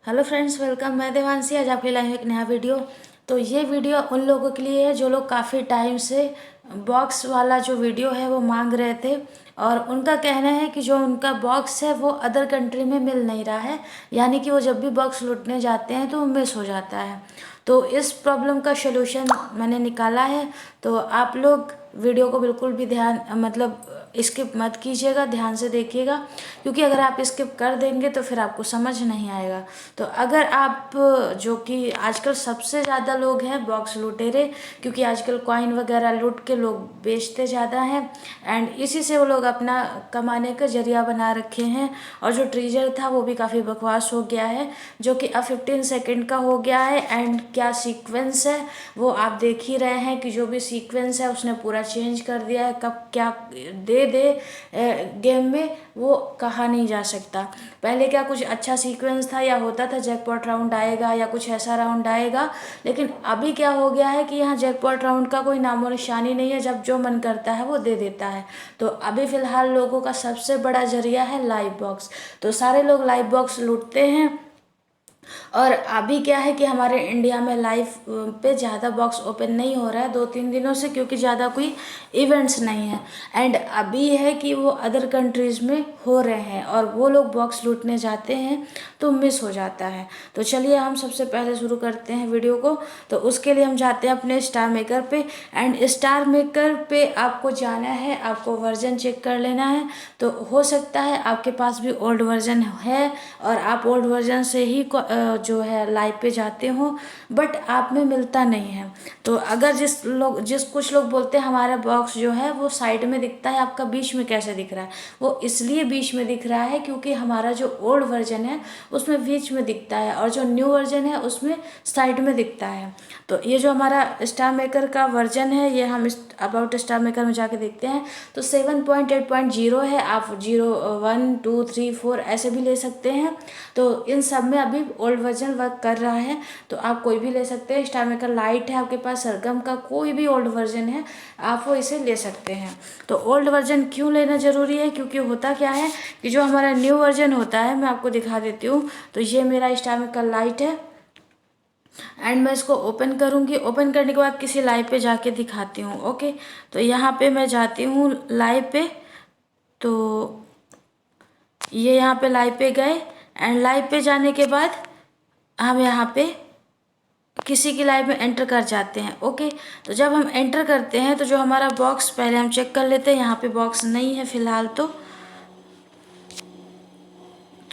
Hello friends, welcome. मैं देवांशी आज आपके लिए लाई हूँ एक नया वीडियो। तो ये वीडियो उन लोगों के लिए है जो लोग काफ़ी टाइम से बॉक्स वाला जो वीडियो है वो मांग रहे थे, और उनका कहना है कि जो उनका बॉक्स है वो अदर कंट्री में मिल नहीं रहा है, यानी कि वो जब भी बॉक्स लूटने जाते हैं तो वो मिस हो जाता है। तो इस प्रॉब्लम का सलूशन मैंने निकाला है। तो आप लोग वीडियो को बिल्कुल भी ध्यान मतलब स्किप मत कीजिएगा, ध्यान से देखिएगा, क्योंकि अगर आप स्किप कर देंगे तो फिर आपको समझ नहीं आएगा। तो अगर आप, जो कि आजकल सबसे ज़्यादा लोग हैं बॉक्स लुटेरे, क्योंकि आजकल कॉइन वगैरह लूट के लोग बेचते ज़्यादा हैं, एंड इसी से वो लोग अपना कमाने का जरिया बना रखे हैं। और जो ट्रीजर था वो भी काफ़ी बकवास हो गया है, जो कि अब 15 सेकेंड का हो गया है। एंड क्या सीक्वेंस है वो आप देख ही रहे हैं कि जो भी सीक्वेंस है उसने पूरा चेंज कर दिया है। कब क्या दे गेम में वो कहा नहीं जा सकता। पहले क्या कुछ अच्छा सीक्वेंस था या होता था जैकपॉट राउंड आएगा या कुछ ऐसा राउंड आएगा, लेकिन अभी क्या हो गया है कि यहाँ जैकपॉट राउंड का कोई नामो निशानी नहीं है। जब जो मन करता है वो दे देता है। तो अभी फ़िलहाल लोगों का सबसे बड़ा जरिया है लाइव बॉक्स। तो सारे लोग लाइव बॉक्स लूटते हैं। और अभी क्या है कि हमारे इंडिया में लाइव पे ज़्यादा बॉक्स ओपन नहीं हो रहा है 2-3 दिनों से, क्योंकि ज़्यादा कोई इवेंट्स नहीं है। एंड अभी है कि वो अदर कंट्रीज़ में हो रहे हैं और वो लोग बॉक्स लूटने जाते हैं तो मिस हो जाता है। तो चलिए हम सबसे पहले शुरू करते हैं वीडियो को। तो उसके लिए हम जाते हैं अपने स्टार मेकर पे। एंड स्टार मेकर पे आपको जाना है, आपको वर्जन चेक कर लेना है। तो हो सकता है आपके पास भी ओल्ड वर्जन है और आप ओल्ड वर्जन से ही जो है लाइव पे जाते हो, बट आप में मिलता नहीं है। तो अगर कुछ लोग बोलते हैं हमारा बॉक्स जो है वो साइड में दिखता है, आपका बीच में कैसे दिख रहा है? वो इसलिए बीच में दिख रहा है क्योंकि हमारा जो ओल्ड वर्जन है उसमें बीच में दिखता है और जो न्यू वर्जन है उसमें साइड में दिखता है। तो ये जो हमारा स्टार मेकर का वर्जन है, ये हम अबाउट स्टार मेकर में जाके देखते हैं। तो 7.8.0 है। आप 0, 1, 2, 3, 4 ऐसे भी ले सकते हैं। तो इन सब में अभी ओल्ड वर्जन वर्क कर रहा है, तो आप कोई भी ले सकते हैं। स्टार मेकर लाइट है आपके पास, सरगम का कोई भी ओल्ड वर्जन है आप वो इसे ले सकते हैं। तो ओल्ड वर्जन क्यों लेना ज़रूरी है? क्योंकि होता क्या है कि जो हमारा न्यू वर्जन होता है, मैं आपको दिखा देती हूँ। तो ये मेरा स्टार मेकर लाइट है एंड मैं इसको ओपन करूँगी। ओपन करने के बाद किसी लाइव पे जाके दिखाती हूँ। ओके, तो यहाँ पे मैं जाती हूँ लाइव पे। तो ये यहाँ पे लाइव पे गए एंड लाइव पे जाने के बाद हम यहाँ पे किसी की लाइव में एंटर कर जाते हैं। ओके, तो जब हम एंटर करते हैं तो जो हमारा बॉक्स, पहले हम चेक कर लेते हैं। यहाँ पे बॉक्स नहीं है फ़िलहाल। तो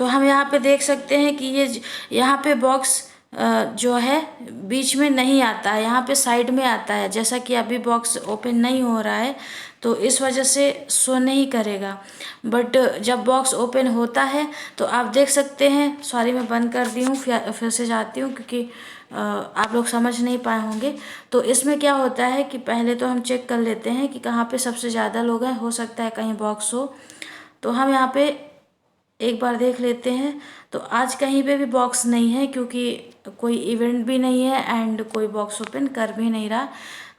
हम यहाँ पे देख सकते हैं कि ये यहाँ पे बॉक्स जो है बीच में नहीं आता है, यहाँ पे साइड में आता है। जैसा कि अभी बॉक्स ओपन नहीं हो रहा है तो इस वजह से शो नहीं करेगा, बट जब बॉक्स ओपन होता है तो आप देख सकते हैं। सॉरी, मैं बंद कर दी हूँ, फिर से जाती हूँ क्योंकि आप लोग समझ नहीं पाए होंगे। तो इसमें क्या होता है कि पहले तो हम चेक कर लेते हैं कि कहाँ पे सबसे ज़्यादा लोग हैं। हो सकता है कहीं बॉक्स हो, तो हम यहाँ पे एक बार देख लेते हैं। तो आज कहीं पे भी बॉक्स नहीं है क्योंकि कोई इवेंट भी नहीं है एंड कोई बॉक्स ओपन कर भी नहीं रहा।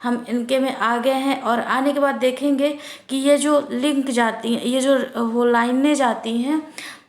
हम इनके में आ गए हैं और आने के बाद देखेंगे कि ये जो लिंक जाती हैं, ये जो वो लाइनें जाती हैं,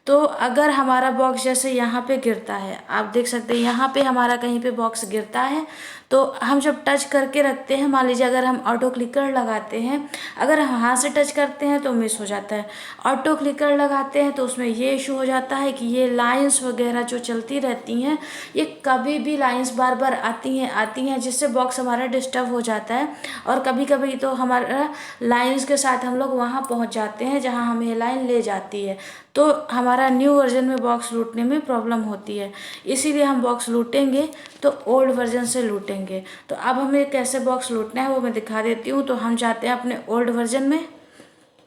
तो अगर हमारा बॉक्स जैसे यहाँ पे गिरता है, आप देख सकते हैं यहाँ पे हमारा कहीं पे बॉक्स गिरता है, तो हम जब टच करके रखते हैं, मान लीजिए अगर हम ऑटो क्लिकर लगाते हैं, अगर हम हाथ से टच करते हैं तो मिस हो जाता है। ऑटो क्लिकर लगाते हैं तो उसमें ये इशू हो जाता है कि ये लाइंस वगैरह जो चलती रहती हैं, ये कभी भी लाइंस बार बार आती हैं जिससे बॉक्स हमारा डिस्टर्ब हो जाता है। और कभी कभी तो हमारा लाइंस के साथ हम लोग वहाँ पहुँच जाते हैं जहाँ हमें लाइन ले जाती है, तो हमारा न्यू वर्जन में बॉक्स लूटने में प्रॉब्लम होती है। इसीलिए हम बॉक्स लूटेंगे तो ओल्ड वर्जन से लूटेंगे। तो अब हमें कैसे बॉक्स लूटना है वो मैं दिखा देती हूँ। तो हम जाते हैं अपने ओल्ड वर्जन में।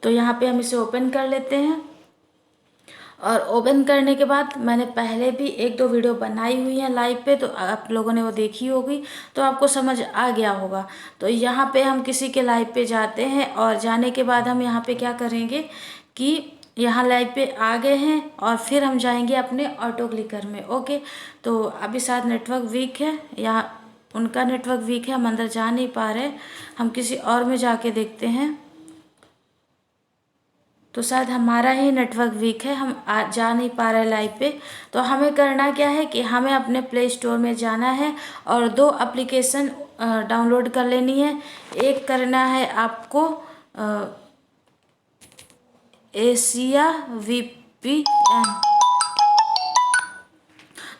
तो यहाँ पे हम इसे ओपन कर लेते हैं और ओपन करने के बाद मैंने पहले भी 1-2 वीडियो बनाई हुई हैं लाइव पे, तो आप लोगों ने वो देखी होगी, तो आपको समझ आ गया होगा। तो यहाँ पे हम किसी के लाइव पे जाते हैं और जाने के बाद हम यहाँ पे क्या करेंगे कि यहाँ लाइव पे आ गए हैं और फिर हम जाएंगे अपने ऑटो क्लिकर में। ओके, तो अभी शायद नेटवर्क वीक है या उनका नेटवर्क वीक है, हम अंदर जा नहीं पा रहे। हम किसी और में जाके देखते हैं। तो शायद हमारा ही नेटवर्क वीक है, हम जा नहीं पा रहे लाइव पे। तो हमें करना क्या है कि हमें अपने प्ले स्टोर में जाना है और 2 एप्लीकेशन डाउनलोड कर लेनी है। एक करना है आपको एशिया वीपीएन,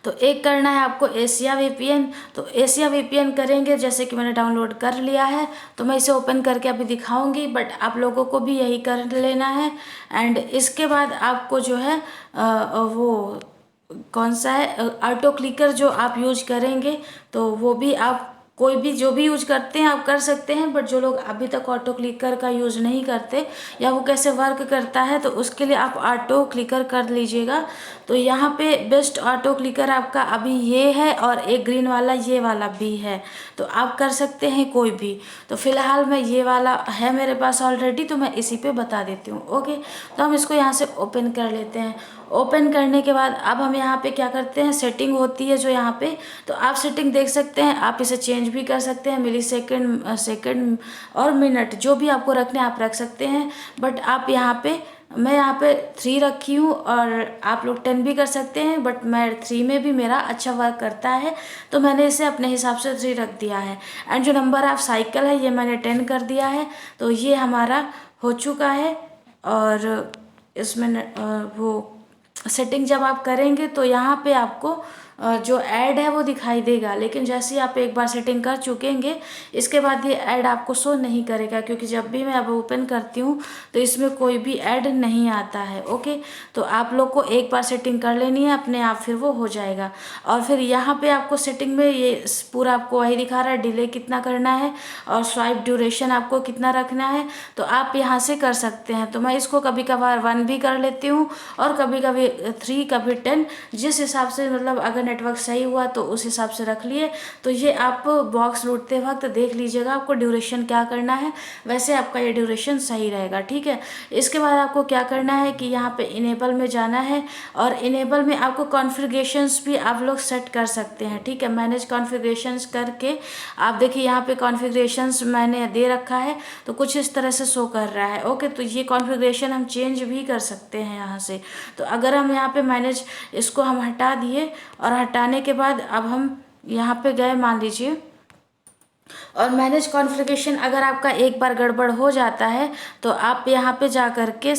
तो एक करना है आपको एशिया वीपीएन। तो एशिया वीपीएन करेंगे, जैसे कि मैंने डाउनलोड कर लिया है तो मैं इसे ओपन करके अभी दिखाऊंगी, बट आप लोगों को भी यही कर लेना है। एंड इसके बाद आपको जो है वो कौन सा है ऑटो क्लिकर जो आप यूज करेंगे, तो वो भी आप कोई भी जो भी यूज करते हैं आप कर सकते हैं, बट जो लोग अभी तक ऑटो क्लिकर का यूज नहीं करते या वो कैसे वर्क करता है, तो उसके लिए आप ऑटो क्लिकर कर लीजिएगा। तो यहाँ पे बेस्ट ऑटो क्लिकर आपका अभी ये है और एक ग्रीन वाला ये वाला भी है, तो आप कर सकते हैं कोई भी। तो फिलहाल मैं ये वाला है मेरे पास ऑलरेडी, तो मैं इसी पे बता देती हूँ। ओके, तो हम इसको यहाँ से ओपन कर लेते हैं। ओपन करने के बाद अब हम यहाँ पे क्या करते हैं, सेटिंग होती है जो यहाँ पे, तो आप सेटिंग देख सकते हैं, आप इसे चेंज भी कर सकते हैं, मिली सेकेंड सेकेंड और मिनट जो भी आपको रखने आप रख सकते हैं। बट आप यहाँ पे मैं यहाँ पे 3 रखी हूँ और आप लोग 10 भी कर सकते हैं, बट मैं 3 में भी मेरा अच्छा वर्क करता है, तो मैंने इसे अपने हिसाब से 3 रख दिया है। एंड जो नंबर ऑफ साइकिल है ये मैंने 10 कर दिया है। तो ये हमारा हो चुका है। और इसमें वो सेटिंग जब आप करेंगे तो यहाँ पे आपको जो ऐड है वो दिखाई देगा, लेकिन जैसे ही आप एक बार सेटिंग कर चुकेंगे इसके बाद ये ऐड आपको शो नहीं करेगा, क्योंकि जब भी मैं अब ओपन करती हूँ तो इसमें कोई भी ऐड नहीं आता है। ओके, तो आप लोग को एक बार सेटिंग कर लेनी है, अपने आप फिर वो हो जाएगा। और फिर यहाँ पे आपको सेटिंग में ये पूरा आपको वही दिखा रहा है, डिले कितना करना है और स्वाइप ड्यूरेशन आपको कितना रखना है, तो आप यहाँ से कर सकते हैं। तो मैं इसको कभी कभार 1 भी कर लेती हूँ और कभी कभी 3, कभी 10, जिस हिसाब से मतलब अगर नेटवर्क सही हुआ तो उस हिसाब से रख लिए। तो ये आप बॉक्स लूटते वक्त देख लीजिएगा आपको ड्यूरेशन क्या करना है, वैसे आपका ये ड्यूरेशन सही रहेगा। ठीक है, इसके बाद आपको क्या करना है कि यहाँ पे इनेबल में जाना है और इनेबल में आपको कॉन्फ़िगरेशंस भी आप लोग सेट कर सकते हैं। ठीक है, मैनेज कॉन्फ़िगरेशंस करके आप देखिए यहाँ पे कॉन्फ़िगरेशंस मैंने दे रखा है, तो कुछ इस तरह से शो कर रहा है। ओके, तो ये कॉन्फ़िगरेशन हम चेंज भी कर सकते हैं यहाँ से। तो अगर हम यहाँ पे मैनेज इसको हम हटा दिए और हटाने के बाद अब हम यहाँ पे गए मान लीजिए, और मैनेज कॉन्फ़िगरेशन अगर आपका एक बार गड़बड़ हो जाता है तो आप यहाँ पे जा कर के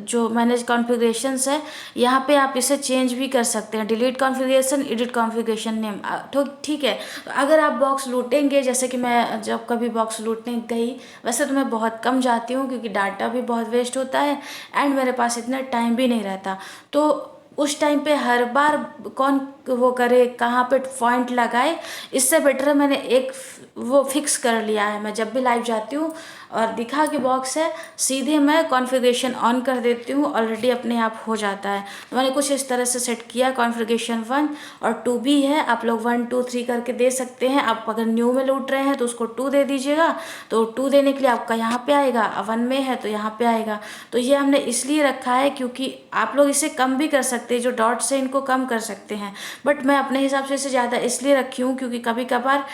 जो मैनेज कॉन्फ़िगरेशंस है यहाँ पे आप इसे चेंज भी कर सकते हैं, delete configuration, edit configuration name. तो ठीक है, तो अगर आप बॉक्स लूटेंगे, जैसे कि मैं जब कभी बॉक्स लूटने गई, वैसे तो मैं बहुत कम जाती हूँ क्योंकि डाटा भी बहुत वेस्ट होता है एंड मेरे पास इतना टाइम भी नहीं रहता, तो उस टाइम पे हर बार कौन वो करे, कहाँ पे पॉइंट लगाए, इससे बेटर मैंने एक वो फिक्स कर लिया है। मैं जब भी लाइव जाती हूँ और दिखा कि बॉक्स है, सीधे मैं कॉन्फ़िगरेशन ऑन कर देती हूँ, ऑलरेडी अपने आप हो जाता है। तो मैंने कुछ इस तरह से सेट किया। कॉन्फ़िगरेशन 1 और 2 भी है, आप लोग 1 2 3 करके दे सकते हैं। आप अगर न्यू में लूट रहे हैं तो उसको 2 दे दीजिएगा, तो 2 देने के लिए आपका यहाँ पे आएगा, 1 में है तो यहाँ पे आएगा। तो ये हमने इसलिए रखा है क्योंकि आप लोग इसे कम भी कर सकते हैं, जो डॉट से इनको कम कर सकते हैं, बट मैं अपने हिसाब से इसे ज़्यादा इसलिए रखी हूँ क्योंकि कभी कभार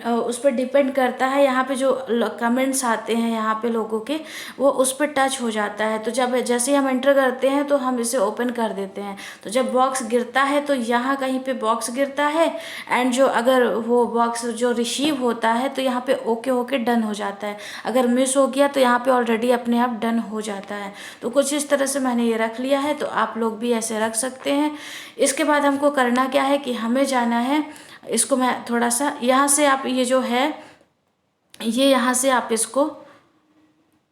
उस पर डिपेंड करता है, यहाँ पे जो कमेंट्स आते हैं यहाँ पे लोगों के, वो उस पर टच हो जाता है। तो जब जैसे ही हम एंटर करते हैं तो हम इसे ओपन कर देते हैं, तो जब बॉक्स गिरता है तो यहाँ कहीं पे बॉक्स गिरता है एंड जो अगर वो बॉक्स जो रिसीव होता है तो यहाँ पे ओके होके डन हो जाता है। अगर मिस हो गया तो यहाँ पे ऑलरेडी अपने आप डन हो जाता है। तो कुछ इस तरह से मैंने ये रख लिया है, तो आप लोग भी ऐसे रख सकते हैं। इसके बाद हमको करना क्या है कि हमें जाना है, इसको मैं थोड़ा सा यहाँ से आप ये जो है ये यहाँ से आप इसको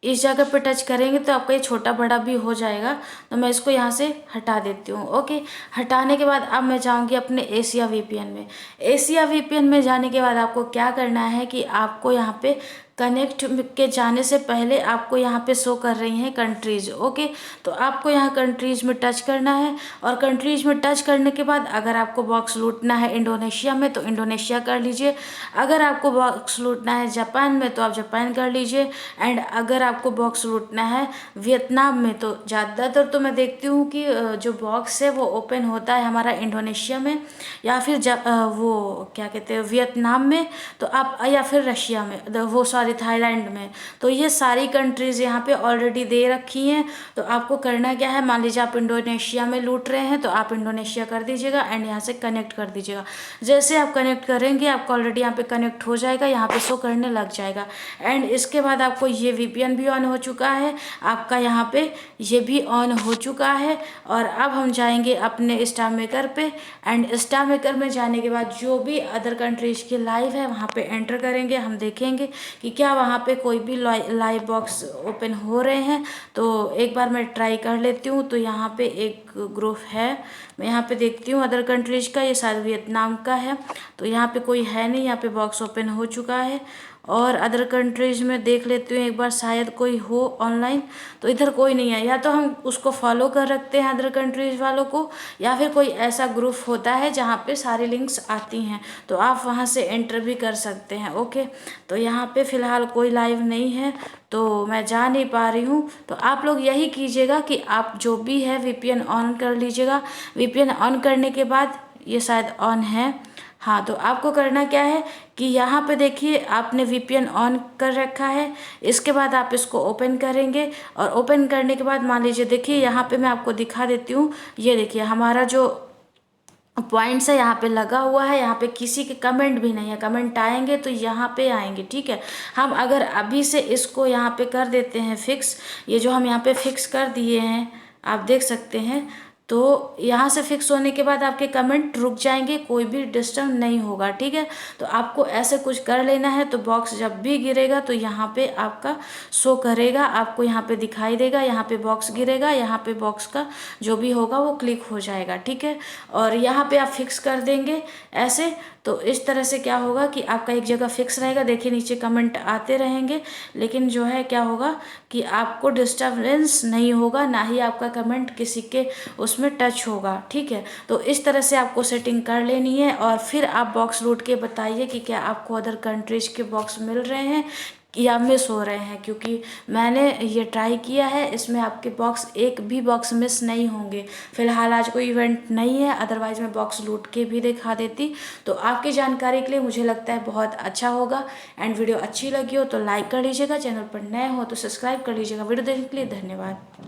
इस जगह पे टच करेंगे तो आपका ये छोटा बड़ा भी हो जाएगा। तो मैं इसको यहाँ से हटा देती हूँ। ओके, हटाने के बाद अब मैं जाऊँगी अपने एशिया वीपीएन में। एशिया वीपीएन में जाने के बाद आपको क्या करना है कि आपको यहाँ पे कनेक्ट के जाने से पहले आपको यहाँ पे शो कर रही हैं कंट्रीज़। ओके, तो आपको यहाँ कंट्रीज़ में टच करना है और कंट्रीज़ में टच करने के बाद अगर आपको बॉक्स लूटना है इंडोनेशिया में तो इंडोनेशिया कर लीजिए, अगर आपको बॉक्स लूटना है जापान में तो आप जापान कर लीजिए, एंड अगर आपको बॉक्स लूटना है वियतनाम में तो ज़्यादातर तो मैं देखती हूँ कि जो बॉक्स है वो ओपन होता है हमारा इंडोनेशिया में या फिर वो क्या कहते हैं वियतनाम में, तो आप या फिर रशिया में, वो सॉरी सॉरी थाईलैंड में। तो ये सारी कंट्रीज़ यहाँ पे ऑलरेडी दे रखी हैं। तो आपको करना क्या है, मान लीजिए आप इंडोनेशिया में लूट रहे हैं तो आप इंडोनेशिया कर दीजिएगा एंड यहाँ से कनेक्ट कर दीजिएगा। जैसे आप कनेक्ट करेंगे आपका ऑलरेडी यहाँ पे कनेक्ट हो जाएगा, यहाँ पे शो करने लग जाएगा। एंड इसके बाद आपको ये VPN भी ऑन हो चुका है, आपका यहाँ पे ये भी ऑन हो चुका है। और अब हम जाएंगे अपने स्टार मेकर पे एंड स्टार मेकर में जाने के बाद जो भी अदर कंट्रीज की लाइव है वहाँ पे एंटर करेंगे। हम देखेंगे कि क्या वहाँ पे कोई भी लाइव बॉक्स ओपन हो रहे हैं। तो एक बार मैं ट्राई कर लेती हूँ। तो यहाँ पे एक ग्रुप है, मैं यहाँ पे देखती हूँ अदर कंट्रीज का, ये शायद वियतनाम का है। तो यहाँ पे कोई है नहीं, यहाँ पे बॉक्स ओपन हो चुका है। और अदर कंट्रीज में देख लेती हूँ एक बार, शायद कोई हो ऑनलाइन। तो इधर कोई नहीं है, या तो हम उसको फॉलो कर रखते हैं अदर कंट्रीज वालों को, या फिर कोई ऐसा ग्रुप होता है जहाँ पे सारी लिंक्स आती हैं तो आप वहाँ से एंटर भी कर सकते हैं। ओके, तो यहाँ पे फ़िलहाल कोई लाइव नहीं है तो मैं जा नहीं पा रही हूँ। तो आप लोग यही कीजिएगा कि आप जो भी है VPN ऑन कर लीजिएगा। VPN ऑन करने के बाद ये शायद ऑन है, हाँ, तो आपको करना क्या है कि यहाँ पे देखिए आपने VPN ऑन कर रखा है। इसके बाद आप इसको ओपन करेंगे और ओपन करने के बाद मान लीजिए देखिए यहाँ पे मैं आपको दिखा देती हूँ। ये देखिए हमारा जो पॉइंट्स है यहाँ पे लगा हुआ है, यहाँ पे किसी के कमेंट भी नहीं है। कमेंट आएंगे तो यहाँ पे आएंगे, ठीक है। हम अगर अभी से इसको यहाँ पे कर देते हैं फिक्स, ये जो हम यहाँ पे फिक्स कर दिए हैं आप देख सकते हैं। तो यहाँ से फिक्स होने के बाद आपके कमेंट रुक जाएंगे, कोई भी डिस्टर्ब नहीं होगा, ठीक है। तो आपको ऐसे कुछ कर लेना है। तो बॉक्स जब भी गिरेगा तो यहाँ पे आपका शो करेगा, आपको यहाँ पे दिखाई देगा, यहाँ पे बॉक्स गिरेगा, यहाँ पे बॉक्स का जो भी होगा वो क्लिक हो जाएगा, ठीक है। और यहाँ पे आप फिक्स कर देंगे ऐसे। तो इस तरह से क्या होगा कि आपका एक जगह फिक्स रहेगा। देखिए नीचे कमेंट आते रहेंगे, लेकिन जो है क्या होगा कि आपको डिस्टर्बेंस नहीं होगा, ना ही आपका कमेंट किसी के उसमें टच होगा, ठीक है। तो इस तरह से आपको सेटिंग कर लेनी है और फिर आप बॉक्स लूट के बताइए कि क्या आपको अदर कंट्रीज के बॉक्स मिल रहे हैं या मिस हो रहे हैं। क्योंकि मैंने ये ट्राई किया है, इसमें आपके बॉक्स एक भी बॉक्स मिस नहीं होंगे। फिलहाल आज कोई इवेंट नहीं है, अदरवाइज मैं बॉक्स लूट के भी दिखा देती। तो आपकी जानकारी के लिए मुझे लगता है बहुत अच्छा होगा। एंड वीडियो अच्छी लगी हो तो लाइक कर लीजिएगा, चैनल पर नए हो तो सब्सक्राइब कर लीजिएगा। वीडियो देखने के लिए धन्यवाद।